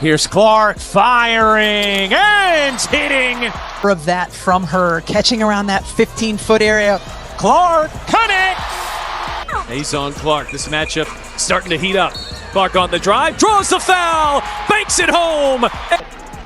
Here's Clark firing and hitting. Of that from her, catching around that 15-foot area. Clark connects. He's on Clark. This matchup starting to heat up. Clark on the drive, draws the foul, banks it home.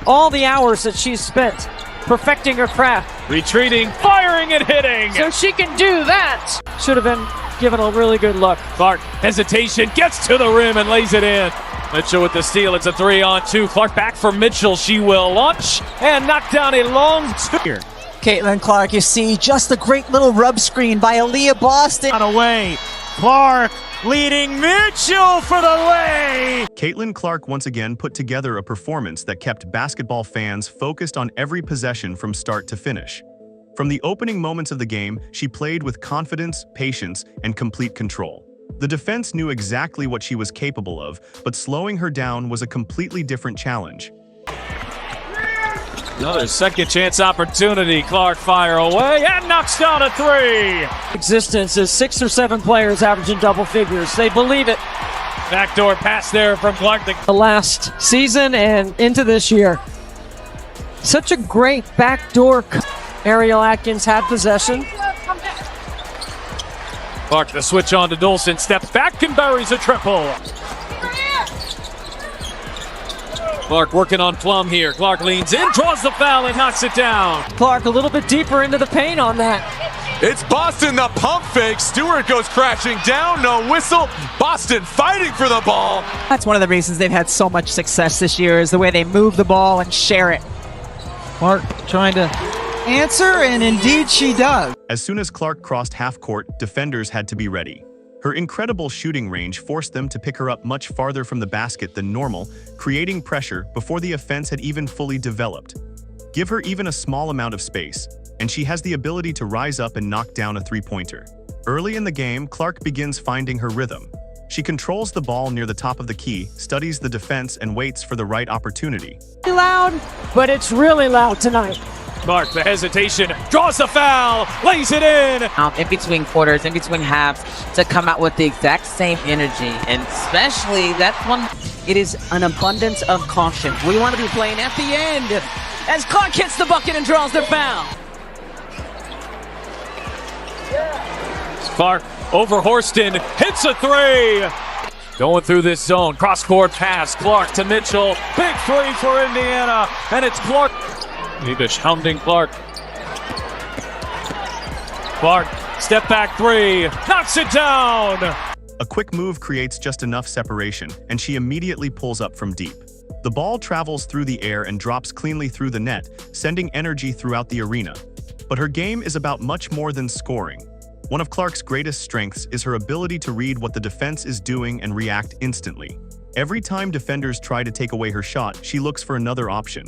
All the hours that she's spent perfecting her craft. Retreating, firing and hitting. So she can do that. Should have been given a really good look. Clark, hesitation, gets to the rim and lays it in. Mitchell with the steal. It's a 3-on-2. Clark back for Mitchell. She will launch and knock down a long two. Caitlin Clark, you see just a great little rub screen by Aaliyah Boston. On away. Clark leading Mitchell for the lay. Caitlin Clark once again put together a performance that kept basketball fans focused on every possession from start to finish. From the opening moments of the game, she played with confidence, patience, and complete control. The defense knew exactly what she was capable of, but slowing her down was a completely different challenge. Another second chance opportunity. Clark fire away and knocks down a three. Existence is 6 or 7 players averaging double figures. They believe it. Backdoor pass there from Clark. The last season and into this year. Such a great backdoor. Ariel Atkins had possession. Clark, the switch on to Dolson, steps back and buries a triple. Clark working on Plum here. Clark leans in, draws the foul and knocks it down. Clark a little bit deeper into the paint on that. It's Boston, the pump fake. Stewart goes crashing down, no whistle. Boston fighting for the ball. That's one of the reasons they've had so much success this year, is the way they move the ball and share it. Clark trying to answer, and indeed she does. As soon as Clark crossed half court, defenders had to be ready. Her incredible shooting range forced them to pick her up much farther from the basket than normal, creating pressure before the offense had even fully developed. Give her even a small amount of space, and she has the ability to rise up and knock down a three-pointer. Early in the game, Clark begins finding her rhythm. She controls the ball near the top of the key, studies the defense, and waits for the right opportunity. Loud, but it's really loud tonight. Clark, the hesitation, draws the foul, lays it in. In between quarters, in between halves, to come out with the exact same energy. And especially, that's one, it is an abundance of caution. We want to be playing at the end as Clark hits the bucket and draws the foul. Clark over Horston, hits a three. Going through this zone, cross-court pass, Clark to Mitchell. Big three for Indiana, and it's Clark. Nebish hounding Clark. Clark, step back three, knocks it down. A quick move creates just enough separation, and she immediately pulls up from deep. The ball travels through the air and drops cleanly through the net, sending energy throughout the arena. But her game is about much more than scoring. One of Clark's greatest strengths is her ability to read what the defense is doing and react instantly. Every time defenders try to take away her shot, she looks for another option.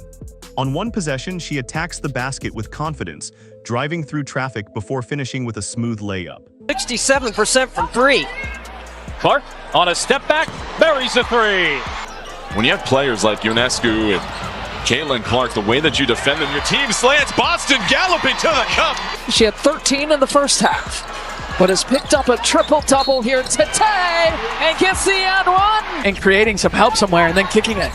On one possession, she attacks the basket with confidence, driving through traffic before finishing with a smooth layup. 67% from three. Clark on a step back, buries a three. When you have players like Ionescu and Caitlin Clark, the way that you defend them, your team slants Boston galloping to the cup. She had 13 in the first half, but has picked up a triple-double here today and gets the and one. And creating some help somewhere and then kicking it.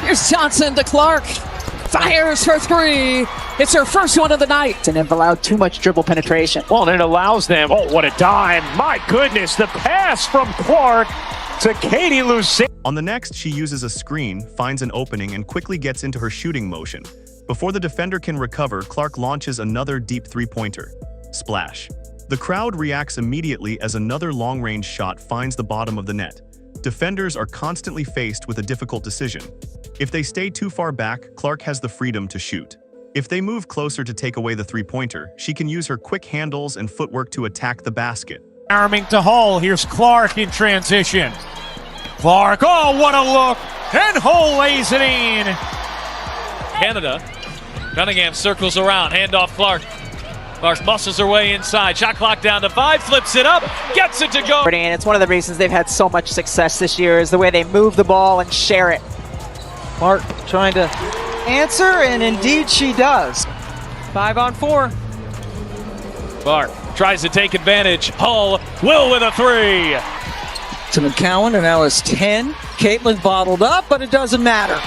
Here's Johnson to Clark. Fires her three. It's her first one of the night. And have allowed too much dribble penetration. Well, and it allows them. Oh, what a dime. My goodness, the pass from Clark to Katie Lucille. On the next, she uses a screen, finds an opening, and quickly gets into her shooting motion. Before the defender can recover, Clark launches another deep three-pointer. Splash. The crowd reacts immediately as another long-range shot finds the bottom of the net. Defenders are constantly faced with a difficult decision. If they stay too far back, Clark has the freedom to shoot. If they move closer to take away the three-pointer, she can use her quick handles and footwork to attack the basket. Arming to Hull. Here's Clark in transition. Clark, oh, what a look! And Hull lays it in. Canada. Cunningham circles around. Handoff Clark. Clark muscles her way inside. Shot clock down to 5. Flips it up. Gets it to go. And it's one of the reasons they've had so much success this year, is the way they move the ball and share it. Clark trying to answer, and indeed she does. 5 on 4. Clark tries to take advantage. Hull will with a three. To McCowan, and now it's 10. Caitlin bottled up, but it doesn't matter.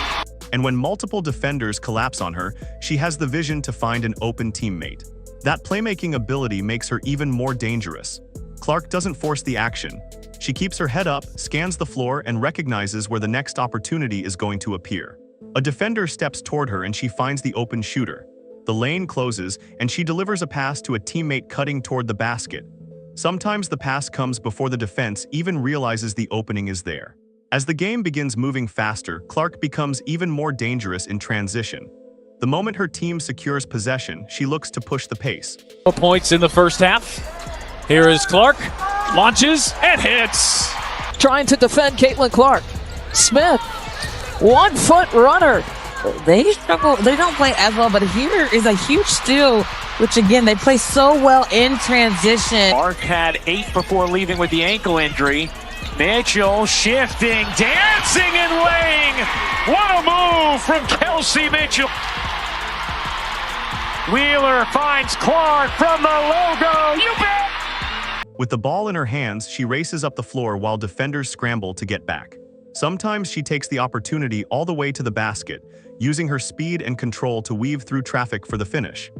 And when multiple defenders collapse on her, she has the vision to find an open teammate. That playmaking ability makes her even more dangerous. Clark doesn't force the action. She keeps her head up, scans the floor, and recognizes where the next opportunity is going to appear. A defender steps toward her and she finds the open shooter. The lane closes, and she delivers a pass to a teammate cutting toward the basket. Sometimes the pass comes before the defense even realizes the opening is there. As the game begins moving faster, Clark becomes even more dangerous in transition. The moment her team secures possession, she looks to push the pace. Points in the first half. Here is Clark. Launches and hits. Trying to defend Caitlin Clark. Smith, 1 foot runner. They struggle. They don't play as well, but here is a huge steal, which again, they play so well in transition. Clark had 8 before leaving with the ankle injury. Mitchell shifting, dancing and laying. What a move from Kelsey Mitchell. Wheeler finds Clark from the logo. You bet! With the ball in her hands, she races up the floor while defenders scramble to get back. Sometimes she takes the opportunity all the way to the basket, using her speed and control to weave through traffic for the finish.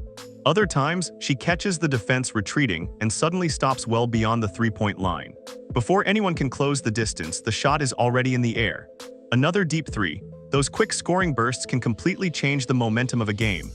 Other times, she catches the defense retreating and suddenly stops well beyond the three-point line. Before anyone can close the distance, the shot is already in the air. Another deep three. Those quick scoring bursts can completely change the momentum of a game.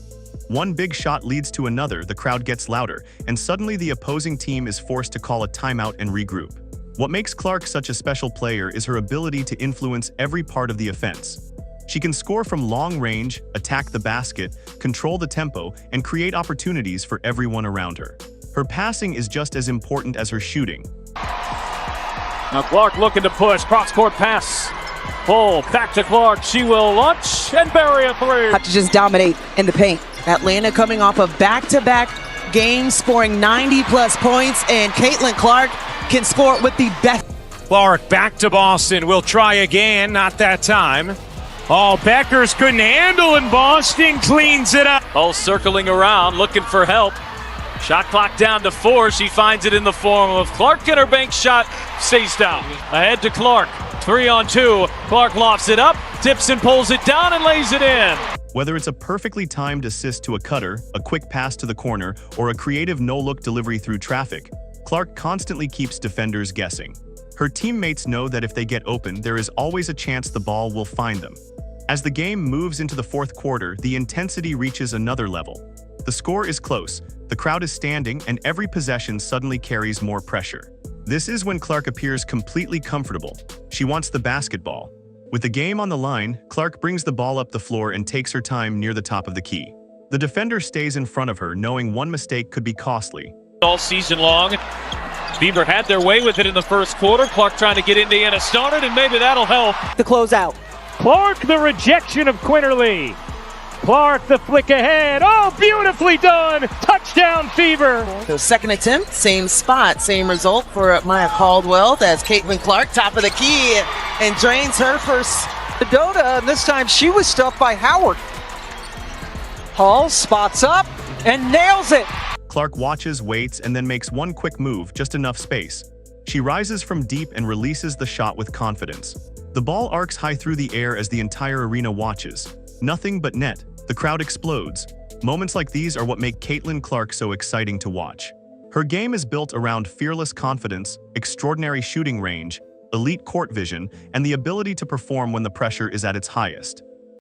One big shot leads to another, the crowd gets louder, and suddenly the opposing team is forced to call a timeout and regroup. What makes Clark such a special player is her ability to influence every part of the offense. She can score from long range, attack the basket, control the tempo, and create opportunities for everyone around her. Her passing is just as important as her shooting. Now Clark looking to push, cross-court pass. Full, back to Clark, she will launch and bury a three. Have to just dominate in the paint. Atlanta coming off of back-to-back games, scoring 90-plus points, and Caitlin Clark can score with the best. Clark back to Boston, will try again, not that time. Oh, Beckers couldn't handle, and Boston cleans it up. Oh, circling around, looking for help. Shot clock down to 4. She finds it in the form of Clark, and her bank shot stays down. Ahead to Clark. 3-on-2. Clark lofts it up, tips and pulls it down, and lays it in. Whether it's a perfectly timed assist to a cutter, a quick pass to the corner, or a creative no-look delivery through traffic, Clark constantly keeps defenders guessing. Her teammates know that if they get open, there is always a chance the ball will find them. As the game moves into the fourth quarter, the intensity reaches another level. The score is close, the crowd is standing, and every possession suddenly carries more pressure. This is when Clark appears completely comfortable. She wants the basketball. With the game on the line, Clark brings the ball up the floor and takes her time near the top of the key. The defender stays in front of her, knowing one mistake could be costly. All season long, Beaver had their way with it in the first quarter. Clark trying to get Indiana started, and maybe that'll help. The closeout. Clark, the rejection of Quinterly. Clark, the flick ahead. Oh, beautifully done. Touchdown, Fever. So second attempt, same spot, same result for Maya Caldwell as Caitlin Clark, top of the key, and drains her first. Dakota, and this time she was stuffed by Howard. Hall spots up and nails it. Clark watches, waits, and then makes one quick move, just enough space. She rises from deep and releases the shot with confidence. The ball arcs high through the air as the entire arena watches. Nothing but net. The crowd explodes. Moments like these are what make Caitlin Clark so exciting to watch. Her game is built around fearless confidence, extraordinary shooting range, elite court vision, and the ability to perform when the pressure is at its highest.